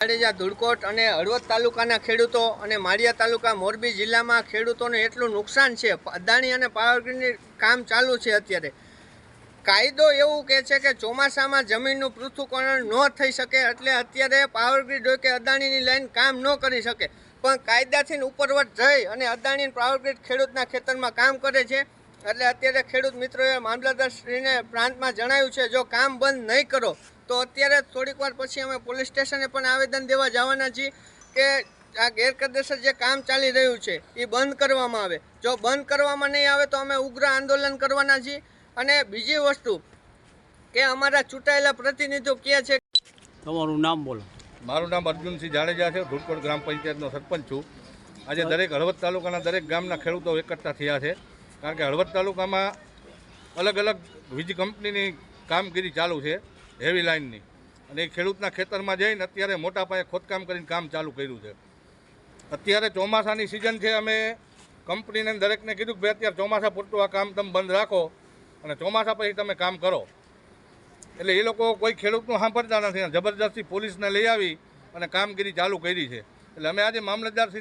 જાડેજા ધુડકોટ અને હળવદ તાલુકાના ખેડૂતો અને માળિયા તાલુકા મોરબી જિલ્લામાં ખેડૂતોને એટલું નુકસાન છે. અદાણી અને પાવરગ્રીડની કામ ચાલુ છે. અત્યારે કાયદો એવું કહે છે કે ચોમાસામાં જમીનનું પૃથ્થકરણ ન થઈ શકે, એટલે અત્યારે પાવરગ્રીડ હોય કે અદાણીની લાઈન કામ ન કરી શકે. પણ કાયદાથી ઉપરવટ જઈ અને અદાણી પાવરગ્રીડ ખેડૂતના ખેતરમાં કામ કરે છે. એટલે અત્યારે ખેડૂત મિત્રોએ મામલતદારશ્રીને પ્રાંતમાં જણાવ્યું છે, જો કામ બંધ નહીં કરો તો અત્યારે થોડીક વાર પછી અમે પોલીસ સ્ટેશને પણ આવેદન દેવા જવાના છીએ કે આ ગેરકાયદેસર જે કામ ચાલી રહ્યું છે એ બંધ કરવામાં આવે. જો બંધ કરવામાં નહીં આવે તો અમે ઉગ્ર આંદોલન કરવાના છીએ. અને બીજી વસ્તુ કે અમારા ચૂંટાયેલા પ્રતિનિધિઓ કહે છે. તમારું નામ બોલો. મારું નામ અર્જુનસિંહ જાડેજા છે. ધુડકોટ ગ્રામ પંચાયતનો સરપંચ છું. આજે દરેક હળવદ તાલુકાના દરેક ગામના ખેડૂતો એકઠા થયા છે, કારણ કે હળવદ તાલુકામાં અલગ અલગ વીજ કંપનીની કામગીરી ચાલુ છે, હેવી લાઇનની, અને એ ખેડૂતના ખેતરમાં જઈને અત્યારે મોટા પાયે ખોદકામ કરીને કામ ચાલુ કર્યું છે. અત્યારે ચોમાસાની સિઝન છે. અમે કંપનીને દરેકને કીધું કે ભાઈ અત્યારે ચોમાસા પૂરતું આ કામ તમે બંધ રાખો અને ચોમાસા પછી તમે કામ કરો. એટલે એ લોકો કોઈ ખેડૂતનું સાંભળતા નથી, જબરદસ્તી પોલીસને લઈ આવી અને કામગીરી ચાલુ કરી છે. એટલે અમે આજે મામલતદાર